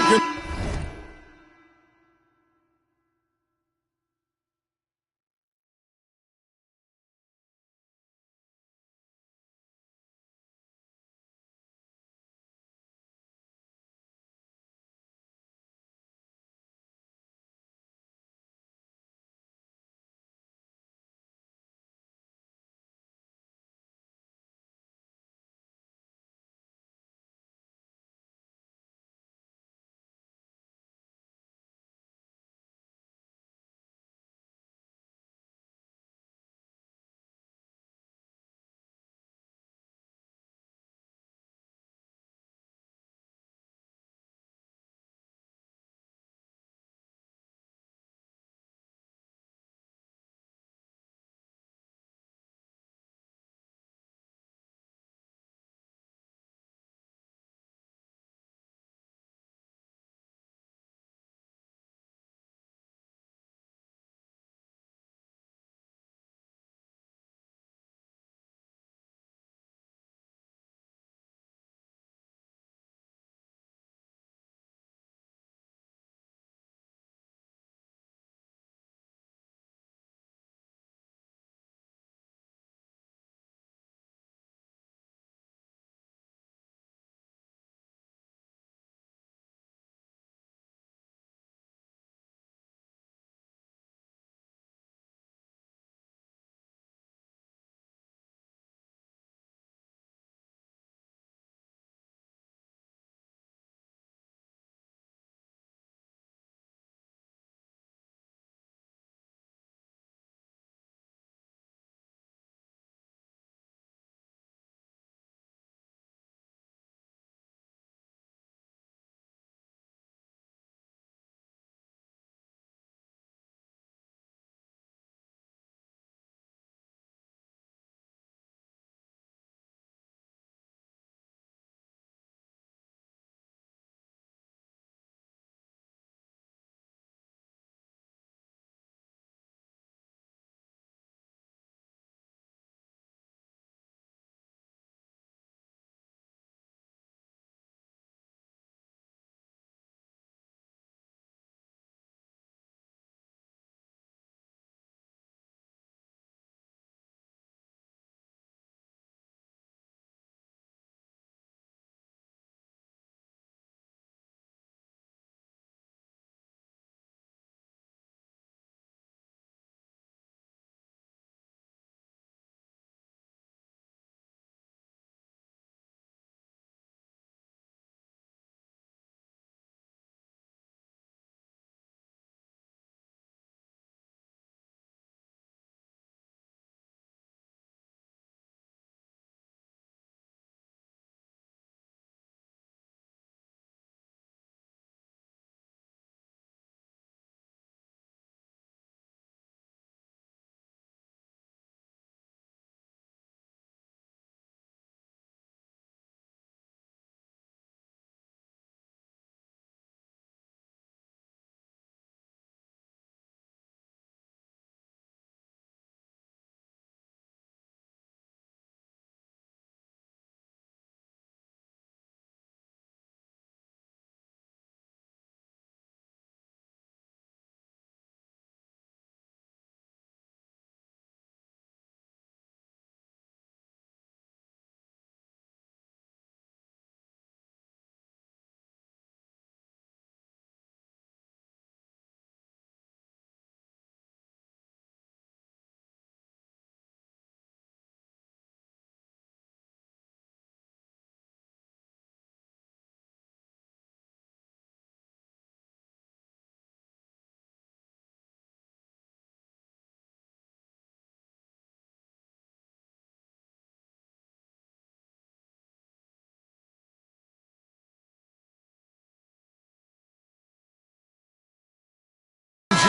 Good.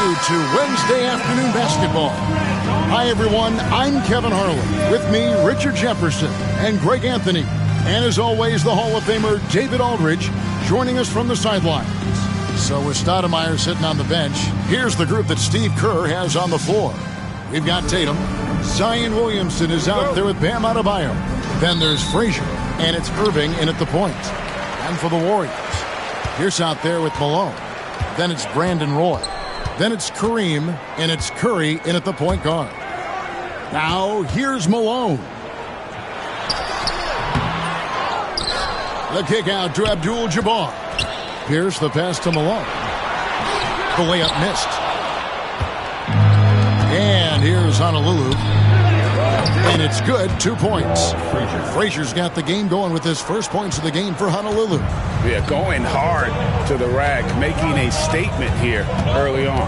You to Wednesday afternoon basketball. Hi, everyone. I'm Kevin Harlan. With me, Richard Jefferson and Greg Anthony. And as always, the Hall of Famer David Aldridge joining us from the sidelines. So with Stoudemire sitting on the bench, here's the group that Steve Kerr has on the floor. We've got Tatum. Zion Williamson is out there with Bam Adebayo. Then there's Frazier, and it's Irving in at the point. And for the Warriors, Pierce out there with Malone. Then it's Brandon Roy. Then it's Kareem, and it's Curry in at the point guard. Now, here's Malone. The kick out to Abdul-Jabbar. Pierce the pass to Malone. The layup missed. And here's Honolulu. And it's good, 2 points. Frazier's got the game going with his first points of the game for Honolulu. Yeah, going hard to the rack, making a statement here early on.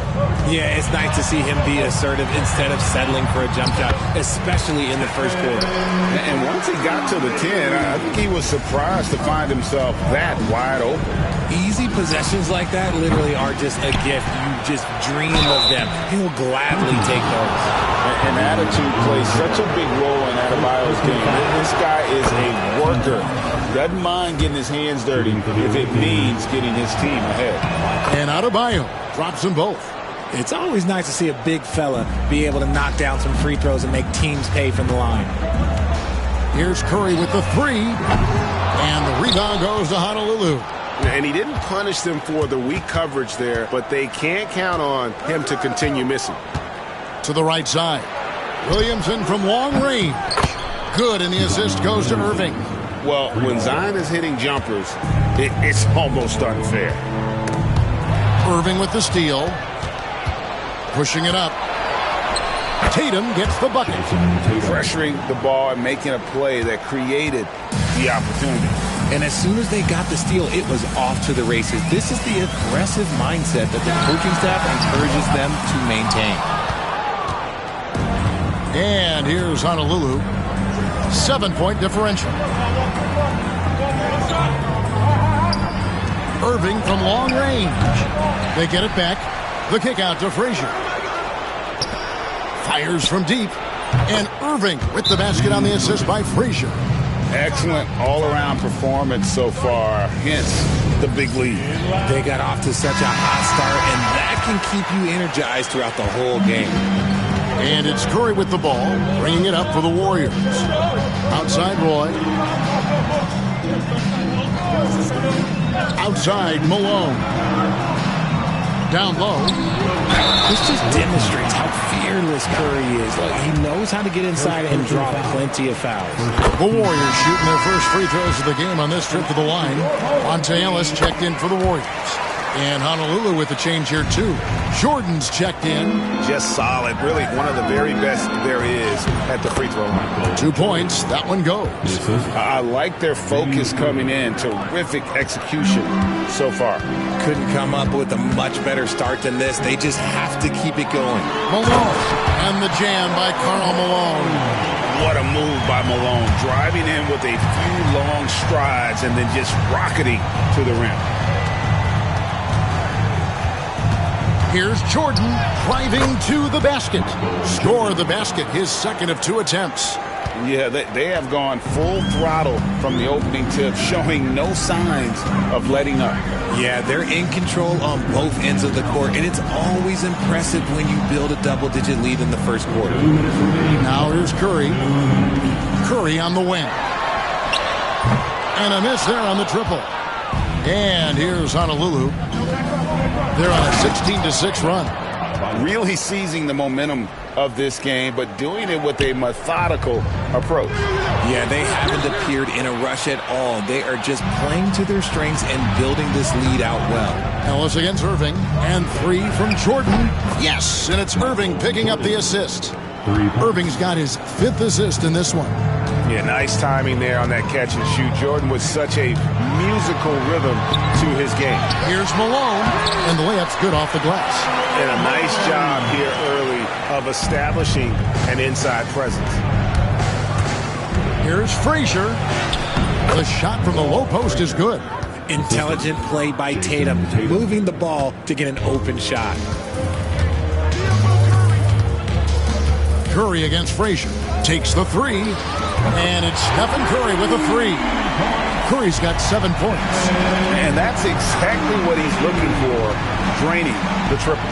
Yeah, it's nice to see him be assertive instead of settling for a jump shot, especially in the first quarter. And once he got to the 10, I think he was surprised to find himself that wide open. Easy possessions like that literally are just a gift. You just dream of them. He'll gladly take those. And attitude plays such a big role in Adebayo's game. This guy is a worker. Doesn't mind getting his hands dirty if it means getting his team ahead. And Adebayo drops them both. It's always nice to see a big fella be able to knock down some free throws and make teams pay from the line. Here's Curry with the 3. And the rebound goes to Honolulu. And he didn't punish them for the weak coverage there, but they can't count on him to continue missing. To the right side. Williamson from long range. Good, and the assist goes to Irving. Well, when Zion is hitting jumpers, it's almost unfair. Irving with the steal. Pushing it up. Tatum gets the bucket. Pressuring the ball and making a play that created the opportunity. And as soon as they got the steal, it was off to the races. This is the aggressive mindset that the coaching staff encourages them to maintain. And here's Honolulu. 7-point differential. Irving from long range. They get it back. The kick out to Frazier. Fires from deep. And Irving with the basket on the assist by Frazier. Excellent all-around performance so far, hence the big lead. They got off to such a hot start, and that can keep you energized throughout the whole game. And it's Curry with the ball, bringing it up for the Warriors. Outside Roy. Outside Malone. Down low. This just demonstrates how fearless Curry is. Like, he knows how to get inside and draw plenty of fouls. The Warriors shooting their first free throws of the game on this trip to the line. Monte Ellis checked in for the Warriors. And Honolulu with the change here, too. Jordan's checked in. Just solid. Really one of the very best there is at the free throw line. 2 points. That one goes. I like their focus coming in. Terrific execution so far. Couldn't come up with a much better start than this. They just have to keep it going. Malone. And the jam by Karl Malone. What a move by Malone. Driving in with a few long strides and then just rocketing to the rim. Here's Jordan driving to the basket. Score the basket, his second of 2 attempts. Yeah, they have gone full throttle from the opening tip, showing no signs of letting up. Yeah, they're in control on both ends of the court, and it's always impressive when you build a double-digit lead in the first quarter. Now here's Curry. Curry on the wing. And a miss there on the triple. And here's Honolulu. They're on a 16-6 run. Really seizing the momentum of this game, but doing it with a methodical approach. Yeah, they haven't appeared in a rush at all. They are just playing to their strengths and building this lead out well. Ellis against Irving, and 3 from Jordan. Yes, and it's Irving picking up the assist. Irving's got his 5th assist in this one. Yeah, nice timing there on that catch and shoot. Jordan with such a musical rhythm to his game. Here's Malone, and the layup's good off the glass. And a nice job here early of establishing an inside presence. Here's Frazier. The shot from the low post is good. Intelligent play by Tatum, moving the ball to get an open shot. Curry against Frazier. Takes the 3. And it's Stephen Curry with a 3. Curry's got 7 points. And that's exactly what he's looking for, draining the triple.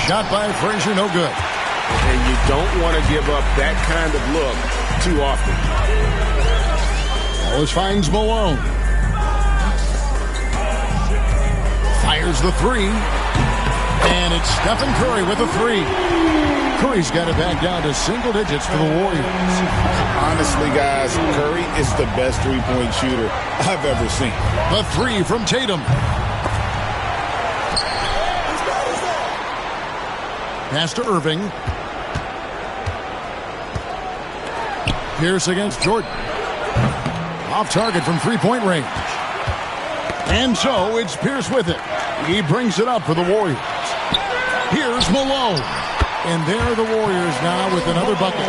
Shot by Frazier, no good. And you don't want to give up that kind of look too often. Ellis finds Malone. Here's the three. And it's Stephen Curry with a three. Curry's got it back down to single digits for the Warriors. Honestly, guys, Curry is the best three-point shooter I've ever seen. The three from Tatum. Pass to Irving. Pierce against Jordan. Off target from three-point range. And so it's Pierce with it. He brings it up for the Warriors. Here's Malone. And there are the Warriors now with another bucket.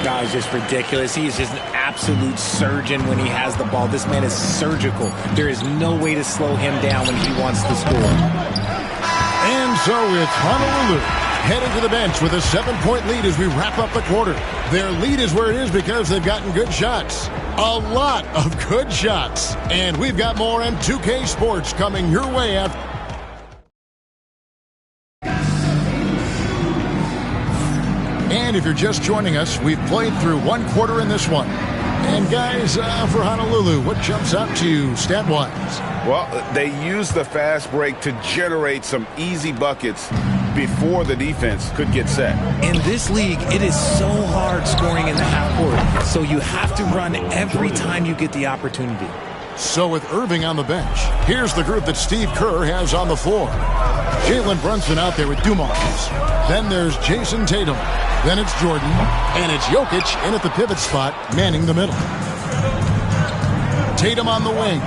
That was just ridiculous. He is just an absolute surgeon when he has the ball. This man is surgical. There is no way to slow him down when he wants to score. And so it's Honolulu heading to the bench with a 7-point lead as we wrap up the quarter. Their lead is where it is because they've gotten good shots. A lot of good shots. And we've got more M2K Sports coming your way after. And if you're just joining us, we've played through one quarter in this one. And guys, for Honolulu, what jumps out to you stat-wise? Well, they used the fast break to generate some easy buckets before the defense could get set. In this league, it is so hard scoring in the half court. So you have to run every time you get the opportunity. So with Irving on the bench, here's the group that Steve Kerr has on the floor. Jalen Brunson out there with Dumars. Then there's Jason Tatum. Then it's Jordan. And it's Jokic in at the pivot spot, manning the middle. Tatum on the wing.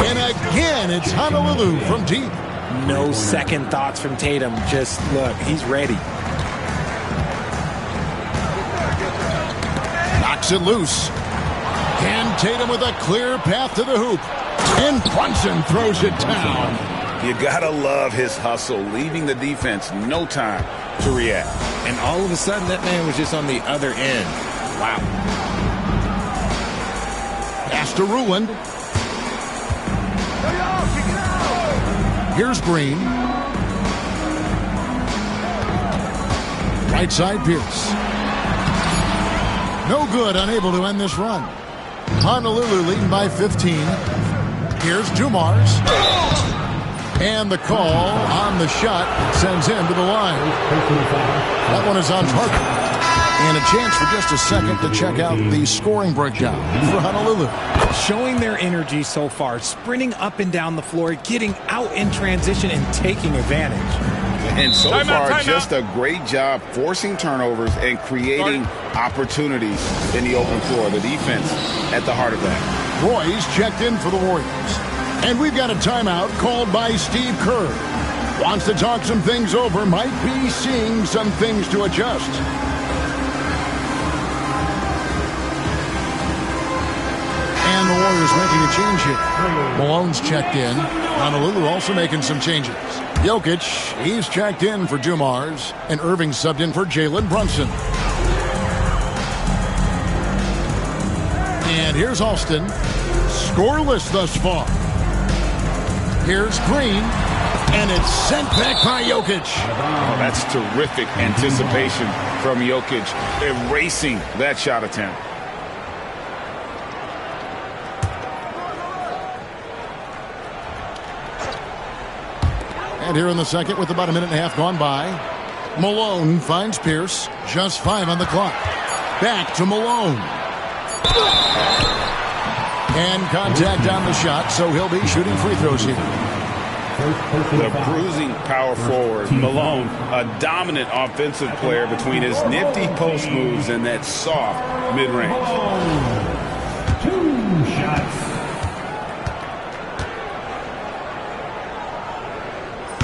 And again, it's Honolulu from deep. No second thoughts from Tatum. Just look, he's ready. Knocks it loose. And Tatum with a clear path to the hoop. And Brunson throws it down. You gotta love his hustle, leaving the defense no time to react. And all of a sudden, that man was just on the other end. Wow. Pass to Ruland. Here's Green. Right side, Pierce. No good, unable to end this run. Honolulu leading by 15. Here's Dumars. And the call on the shot sends him to the line. That one is on target. And a chance for just a second to check out the scoring breakdown for Honolulu. Showing their energy so far, sprinting up and down the floor, getting out in transition and taking advantage. And so far, just a great job forcing turnovers and creating opportunities in the open floor. The defense at the heart of that. Roy's checked in for the Warriors. And we've got a timeout called by Steve Kerr. Wants to talk some things over, might be seeing some things to adjust. And the Warriors making a change here. Malone's checked in. Honolulu also making some changes. Jokic, he's checked in for Dumars. And Irving subbed in for Jalen Brunson. And here's Alston. Scoreless thus far. Here's Green, and it's sent back by Jokic. Oh, that's terrific anticipation from Jokic, erasing that shot attempt. And here in the second, with about a minute and a half gone by, Malone finds Pierce. Just 5 on the clock. Back to Malone. And contact on the shot, so he'll be shooting free throws here. The bruising power forward, Malone, a dominant offensive player between his nifty post moves and that soft mid-range. 2 shots.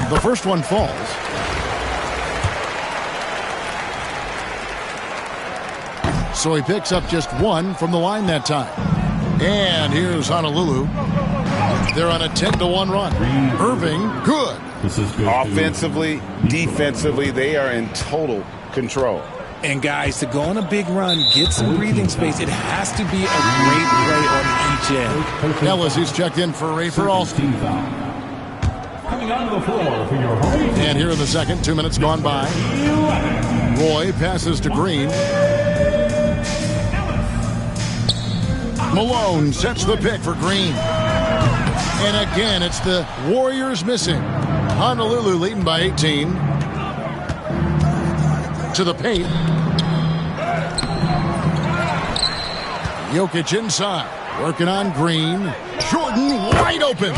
The first one falls. So he picks up just 1 from the line that time. And here's Honolulu. They're on a 10-1 run. Irving, good. Offensively, defensively, they are in total control. And guys, to go on a big run, get some breathing space, it has to be a great play on each end. Ellis, he's checked in for Ray for Alston. Coming onto the floor for your home. And here in the second, 2 minutes gone by. Roy passes to Green. Malone sets the pick for Green. And again, it's the Warriors missing. Honolulu leading by 18. To the paint. Jokic inside. Working on Green. Jordan wide open.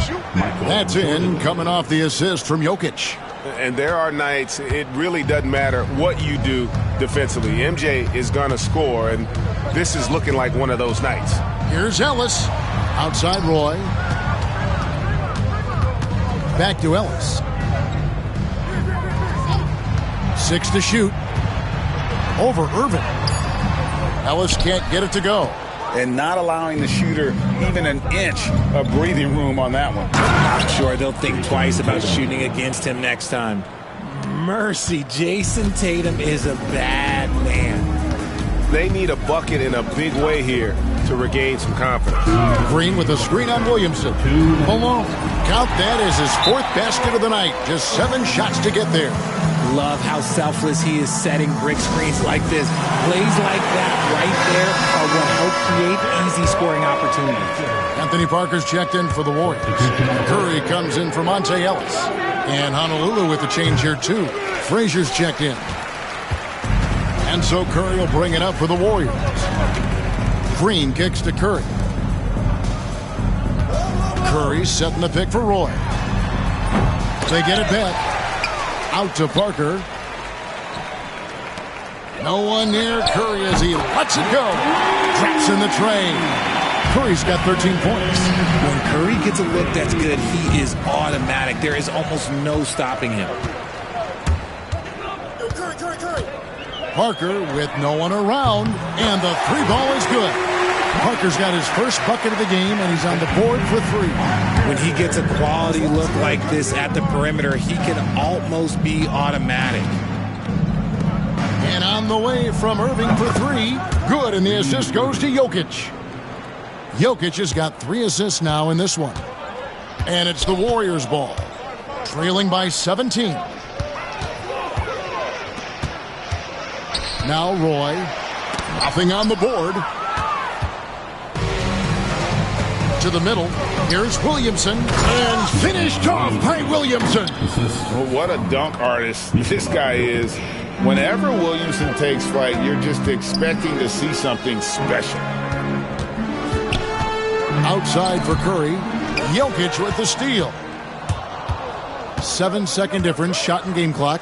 That's in, coming off the assist from Jokic. And there are nights it really doesn't matter what you do defensively. MJ is going to score, and this is looking like one of those nights. Here's Ellis. Outside Roy. Back to Ellis. 6 to shoot. Over Irvin. Ellis can't get it to go. And not allowing the shooter even an inch of breathing room on that one. I'm sure they'll think twice about shooting against him next time. Mercy, Jason Tatum is a bad man. They need a bucket in a big way here to regain some confidence. Green with a screen on Williamson. Malone. Count that as his 4th basket of the night. Just 7 shots to get there. Love how selfless he is setting brick screens like this. Plays like that right there are what help create easy scoring opportunities. Anthony Parker's checked in for the Warriors. Curry comes in for Monte Ellis. And Honolulu with the change here too. Frazier's checked in. And so Curry will bring it up for the Warriors. Green kicks to Curry. Curry setting the pick for Roy. They get it back. Out to Parker. No one near Curry as he lets it go. Drops in the train. Curry's got 13 points. When Curry gets a look that's good, he is automatic. There is almost no stopping him. Parker with no one around, and the 3-ball is good. Parker's got his first bucket of the game, and he's on the board for 3. When he gets a quality look like this at the perimeter, he can almost be automatic. And on the way from Irving for 3. Good, and the assist goes to Jokic. Jokic has got 3 assists now in this one. And it's the Warriors' ball. Trailing by 17. Now Roy. Nothing on the board. To the middle. Here's Williamson. And finished off by Williamson. Well, what a dunk artist this guy is. Whenever Williamson takes flight, you're just expecting to see something special. Outside for Curry. Jokic with the steal. 7-second difference, shot and game clock.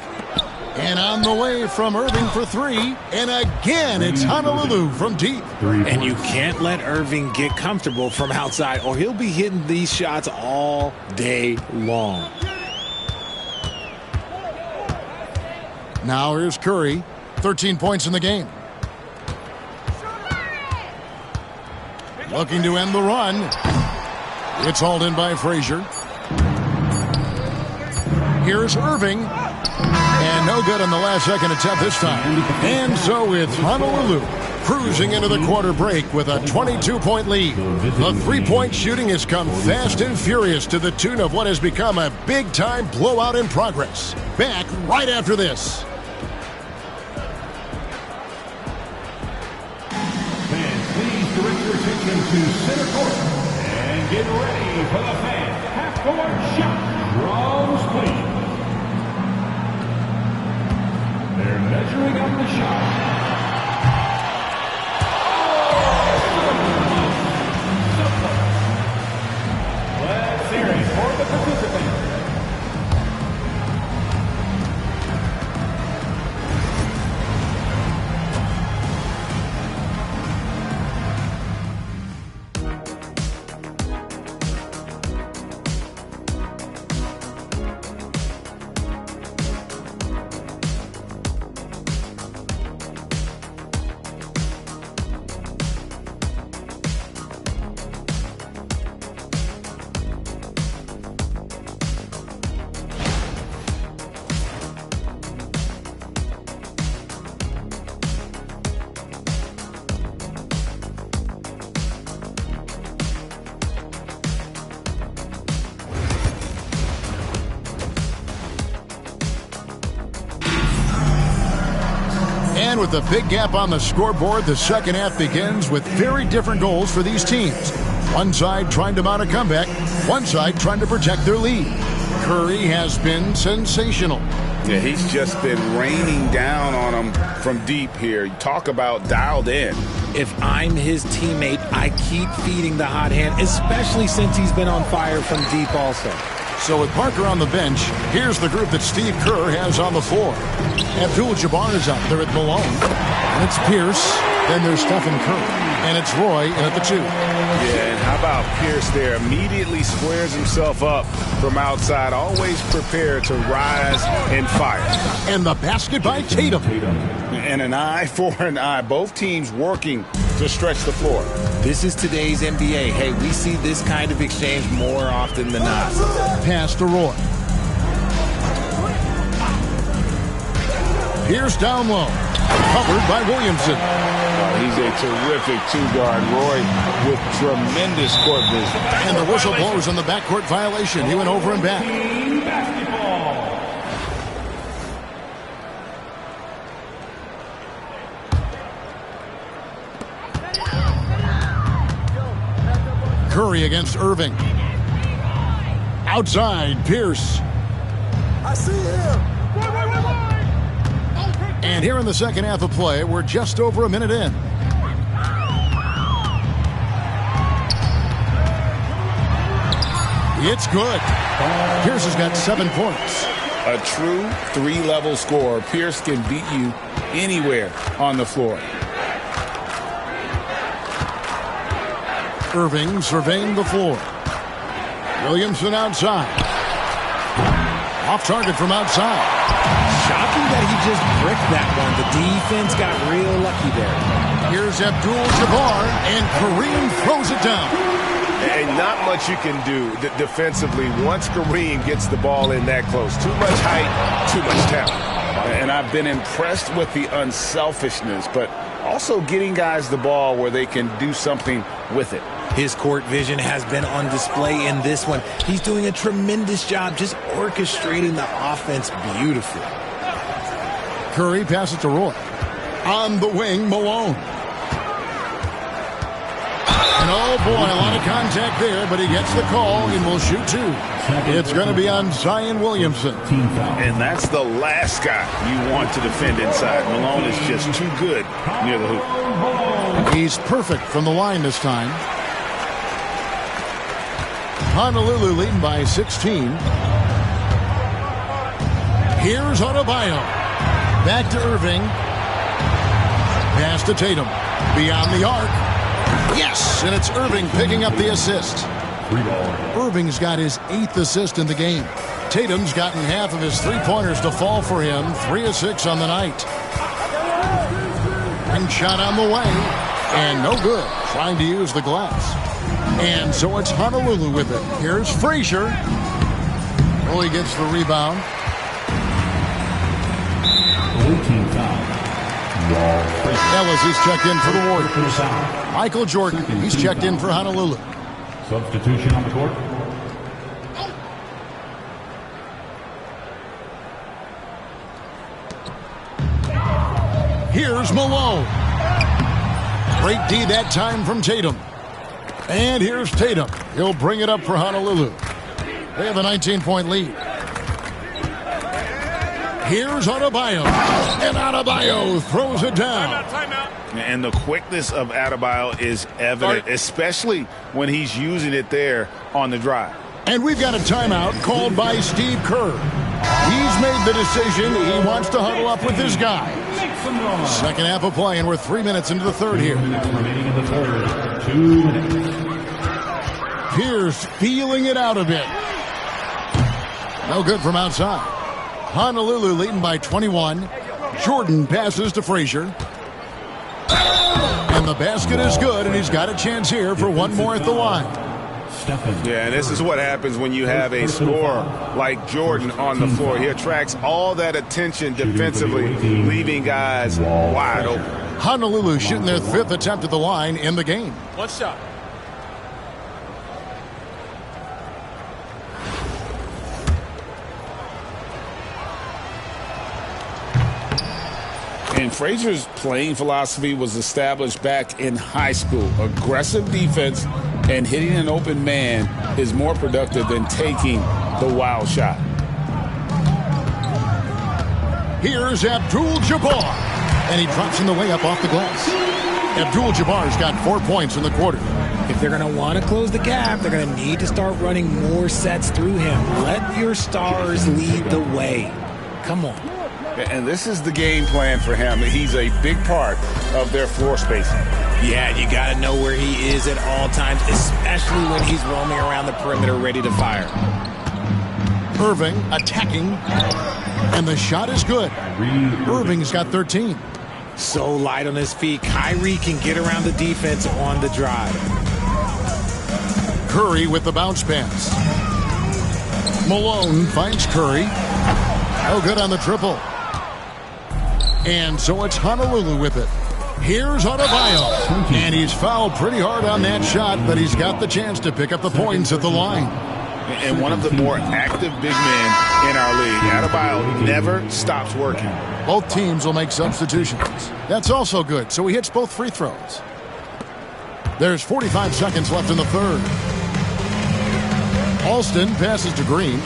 And on the way from Irving for 3. And again, it's Honolulu from deep. And you can't let Irving get comfortable from outside, or he'll be hitting these shots all day long. Now here's Curry. 13 points in the game. Looking to end the run. It's hauled in by Frazier. Here's Irving. And no good on the last-second attempt this time. And so it's Honolulu cruising into the quarter break with a 22-point lead. The three-point shooting has come fast and furious to the tune of what has become a big-time blowout in progress. Back right after this. Fans, please direct your attention to center court and get ready for the fan half-court shot. Drums, please. They're measuring up the shot. Let's hear it for the participants. And with a big gap on the scoreboard, the second half begins with very different goals for these teams. One side trying to mount a comeback, One side trying to protect their lead. Curry has been sensational. Yeah, he's just been raining down on them from deep here. Talk about dialed in. If I'm his teammate, I keep feeding the hot hand, especially since he's been on fire from deep also. So with Parker on the bench, here's the group that Steve Kerr has on the floor. Abdul-Jabbar is out there at Malone. And it's Pierce. Then there's Stephen Curry. And it's Roy in at the 2. Yeah, and how about Pierce there? Immediately squares himself up from outside. Always prepared to rise and fire. And the basket by Tatum. And an eye for an eye. Both teams working to stretch the floor. This is today's NBA. Hey, we see this kind of exchange more often than not. Pass to Roy. Pierce down low. Covered by Williamson. He's a terrific two-guard. Roy with tremendous court vision. And the whistle blows on the backcourt violation. He went over and back. Curry against Irving. Outside, Pierce. I see him. And here in the second half of play, we're just over a minute in. It's good. Pierce has got 7 points. A true three-level scorer. Pierce can beat you anywhere on the floor. Irving surveying the floor. Williamson outside. Off target from outside. Shocking that he just bricked that one. The defense got real lucky there. Here's Abdul-Jabbar, and Kareem throws it down. And not much you can do defensively once Kareem gets the ball in that close. Too much height, too much talent. And I've been impressed with the unselfishness, but also getting guys the ball where they can do something with it. His court vision has been on display in this one. He's doing a tremendous job just orchestrating the offense beautifully. Curry passes to Roy. On the wing, Malone. And oh boy, a lot of contact there, but he gets the call and will shoot 2. It's going to be on Zion Williamson. And that's the last guy you want to defend inside. Malone is just too good near the hoop. He's perfect from the line this time. Honolulu leading by 16. Here's Adebayo. Back to Irving. Pass to Tatum. Beyond the arc. Yes, and it's Irving picking up the assist. Irving's got his 8th assist in the game. Tatum's gotten half of his 3-pointers to fall for him. 3 of 6 on the night. And shot on the way. And no good. Trying to use the glass. And so it's Honolulu with it. Here's Frazier. Oh, he gets the rebound. Ellis is checked in for the Warriors. Michael Jordan, he's checked in for Honolulu. Substitution on the court. Here's Malone. Great D that time from Tatum. And here's Tatum. He'll bring it up for Honolulu. They have a 19-point lead. Here's Adebayo. And Adebayo throws it down. And the quickness of Adebayo is evident, especially when he's using it there on the drive. And we've got a timeout called by Steve Kerr. He's made the decision. He wants to huddle up with his guys. Second half of play, and we're 3 minutes into the third here. Remaining in the third. 2 minutes. Pierce feeling it out a bit. No good from outside. Honolulu leading by 21. Jordan passes to Frazier. And the basket is good, and he's got a chance here for one more at the line. Yeah, and this is what happens when you have a scorer like Jordan on the floor. He attracts all that attention defensively, leaving guys wide open. Honolulu shooting their 5th attempt at the line in the game. One shot. And Frazier's playing philosophy was established back in high school. Aggressive defense, And hitting an open man is more productive than taking the wild shot. Here's Abdul-Jabbar, and he drops in the layup off the glass. Abdul-Jabbar's got 4 points in the quarter. If they're going to want to close the gap, they're going to need to start running more sets through him. Let your stars lead the way. Come on. And this is the game plan for him. He's a big part of their floor spacing. Yeah, you got to know where he is at all times, especially when he's roaming around the perimeter ready to fire. Irving attacking, and the shot is good. Irving's got 13. So light on his feet. Kyrie can get around the defense on the drive. Curry with the bounce pass. Malone finds Curry. No good on the triple. And so it's Honolulu with it. Here's Adebayo. And he's fouled pretty hard on that shot, but he's got the chance to pick up the points at the line. And one of the more active big men in our league. Adebayo never stops working. Both teams will make substitutions. That's also good, so he hits both free throws. There's 45 seconds left in the third. Alston passes to Green.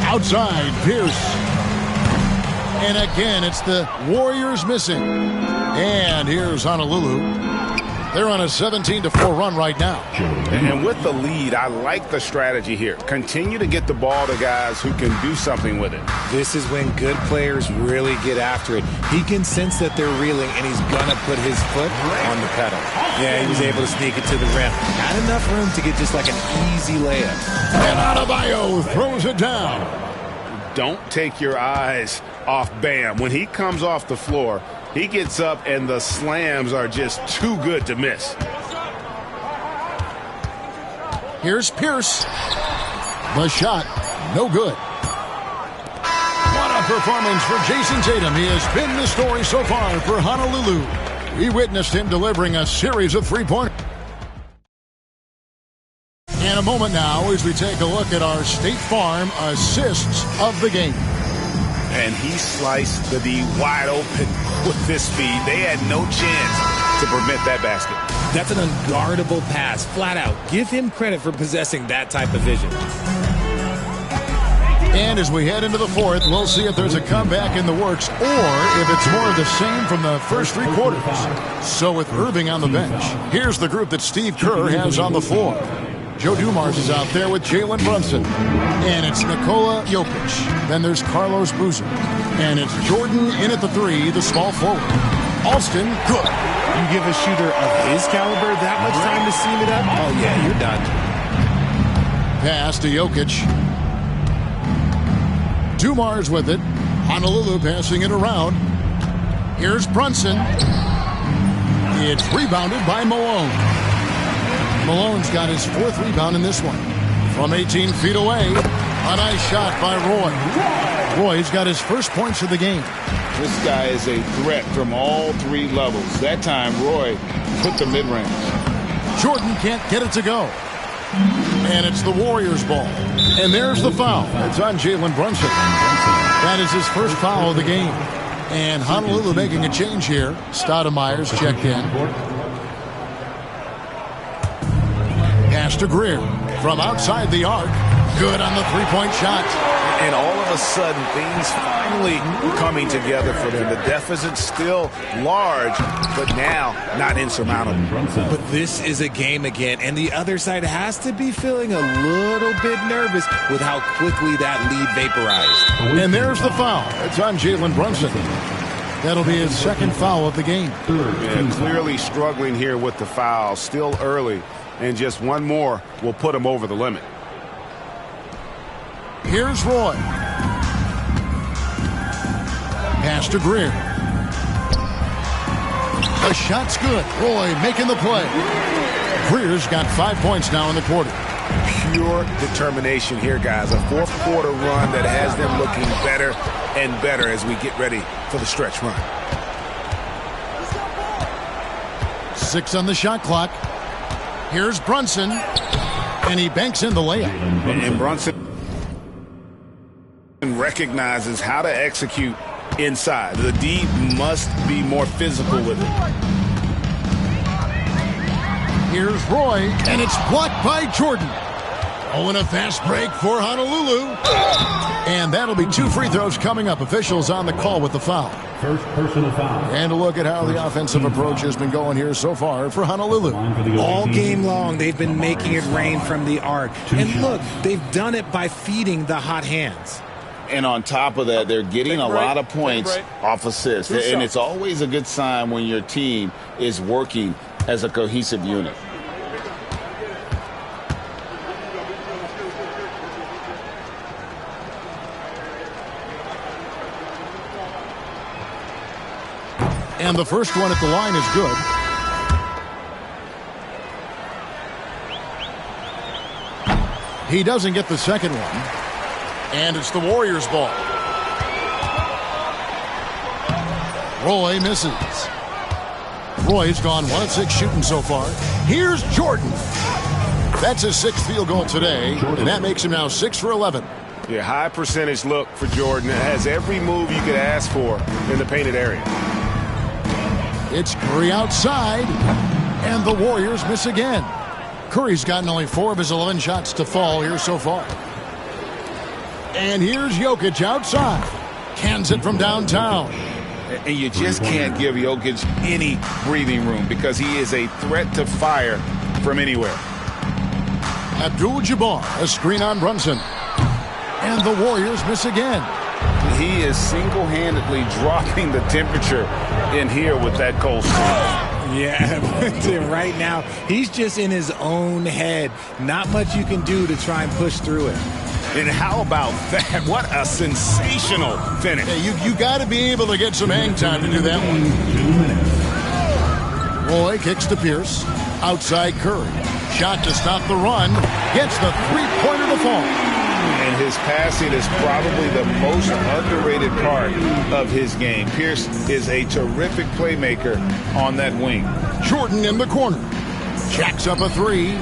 Outside, Pierce. And again, it's the Warriors missing. And here's Honolulu. They're on a 17-4 run right now. And with the lead, I like the strategy here. Continue to get the ball to guys who can do something with it. This is when good players really get after it. He can sense that they're reeling, and he's going to put his foot on the pedal. Yeah, he was able to sneak it to the rim. Not enough room to get just like an easy layup. And Adebayo throws it down. Don't take your eyes off Bam. When he comes off the floor, he gets up and the slams are just too good to miss. Here's Pierce. The shot, no good. What a performance for Jason Tatum. He has been the story so far for Honolulu. We witnessed him delivering a series of three-pointers. And a moment now as we take a look at our State Farm assists of the game. And he sliced the D wide open with this speed. They had no chance to prevent that basket. That's an unguardable pass, flat out. Give him credit for possessing that type of vision. And as we head into the fourth, we'll see if there's a comeback in the works or if it's more of the same from the first three quarters. So with Irving on the bench, here's the group that Steve Kerr has on the floor. Joe Dumars is out there with Jalen Brunson. And it's Nikola Jokic. Then there's Carlos Boozer. And it's Jordan in at the three, the small forward. Alston, good. You give a shooter of his caliber that much time to seam it up? Oh, yeah, you're done. Pass to Jokic. Dumars with it. Honolulu passing it around. Here's Brunson. It's rebounded by Malone. Malone's got his fourth rebound in this one. From 18 feet away, a nice shot by Roy. Roy's got his first points of the game. This guy is a threat from all three levels. That time, Roy put the mid-range. Jordan can't get it to go. And it's the Warriors' ball. And there's the foul. It's on Jalen Brunson. That is his first foul of the game. And Honolulu making a change here. Stoudemire's checked in. Pass to Greer from outside the arc. Good on the three-point shot. And all of a sudden, things finally coming together for them. The deficit's still large, but now not insurmountable. But this is a game again, and the other side has to be feeling a little bit nervous with how quickly that lead vaporized. And there's the foul. It's on Jalen Brunson. That'll be his second foul of the game. Yeah, clearly struggling here with the foul. Still early, and just one more will put him over the limit. Here's Roy. Pass to Greer. The shot's good. Roy making the play. Greer's got 5 points now in the quarter. Pure determination here, guys. A fourth quarter run that has them looking better and better as we get ready for the stretch run. 6 on the shot clock. Here's Brunson. And he banks in the layup. And Brunson recognizes how to execute inside. The D must be more physical with it. Here's Roy, and it's blocked by Jordan. Oh, and a fast break for Honolulu. And that'll be 2 free throws coming up. Officials on the call with the foul. First personal foul. And a look at how the offensive approach has been going here so far for Honolulu. All game long, they've been making it rain from the arc. And look, they've done it by feeding the hot hands. And on top of that, they're getting a lot of points off assists. And it's always a good sign when your team is working as a cohesive unit. And the first one at the line is good. He doesn't get the second one. And it's the Warriors' ball. Roy misses. Roy's gone 1 of 6 shooting so far. Here's Jordan. That's his 6th field goal today, and that makes him now 6 for 11. Yeah, high percentage look for Jordan. It has every move you could ask for in the painted area. It's Curry outside, and the Warriors miss again. Curry's gotten only 4 of his 11 shots to fall here so far. And here's Jokic outside. Cans it from downtown. And you just can't give Jokic any breathing room because he is a threat to fire from anywhere. Abdul-Jabbar, a screen on Brunson. And the Warriors miss again. He is single-handedly dropping the temperature in here with that cold streak. Yeah, right now, he's just in his own head. Not much you can do to try and push through it. And how about that? What a sensational finish. Yeah, you got to be able to get some hang time to do that one. Roy kicks to Pierce. Outside Curry. Shot to stop the run. Gets the three-pointer to fall. And his passing is probably the most underrated part of his game. Pierce is a terrific playmaker on that wing. Jordan in the corner. Jacks up a 3.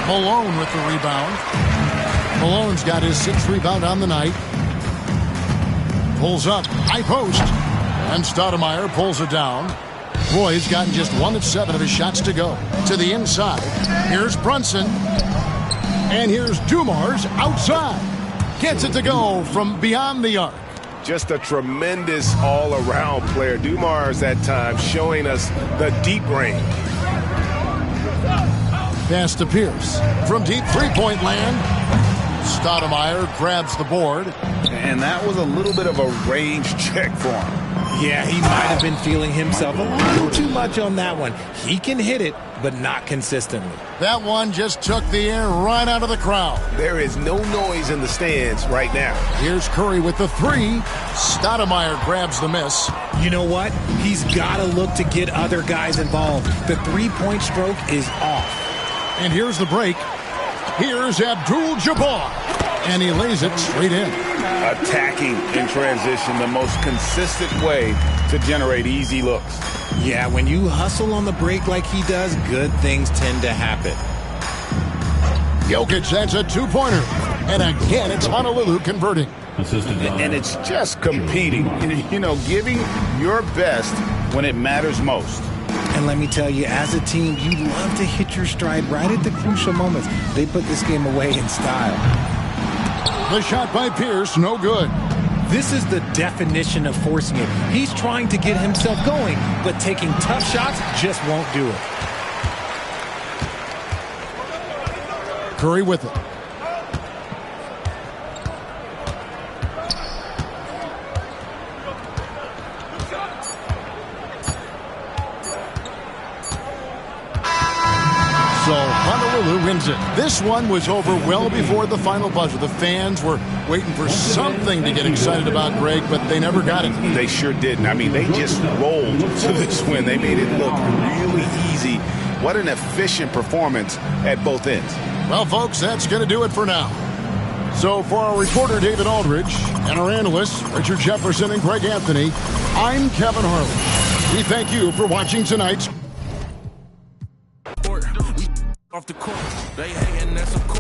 Malone with the rebound. Malone's got his 6th rebound on the night. Pulls up, high post. And Stoudemire pulls it down. Roy's gotten just 1 of 7 of his shots to go. To the inside. Here's Brunson. And here's Dumars outside. Gets it to go from beyond the arc. Just a tremendous all-around player. Dumars that time showing us the deep range. Pass to Pierce. From deep three-point land. Stoudemire grabs the board. And that was a little bit of a range check for him. Yeah, he might have been feeling himself a little too much on that one. He can hit it, but not consistently. That one just took the air right out of the crowd. There is no noise in the stands right now. Here's Curry with the 3. Stoudemire grabs the miss. You know what? He's got to look to get other guys involved. The three-point stroke is off. And here's the break. Here's Abdul-Jabbar. And he lays it straight in. Attacking in transition, the most consistent way to generate easy looks. Yeah, when you hustle on the break like he does, good things tend to happen. Jokic, that's a 2-pointer. And again, it's Honolulu converting. And it's just competing. You know, giving your best when it matters most. And let me tell you, as a team, you love to hit your stride right at the crucial moments. They put this game away in style. The shot by Pierce, no good. This is the definition of forcing it. He's trying to get himself going, but taking tough shots just won't do it. Curry with it. So Honolulu wins it. This one was over well before the final buzzer. The fans were waiting for something to get excited about, Greg, but they never got it. They sure didn't. I mean, they just rolled to this win. They made it look really easy. What an efficient performance at both ends. Well, folks, that's going to do it for now. So for our reporter, David Aldridge, and our analysts, Richard Jefferson and Greg Anthony, I'm Kevin Harlan. We thank you for watching tonight's off the court. They hating, that's of course.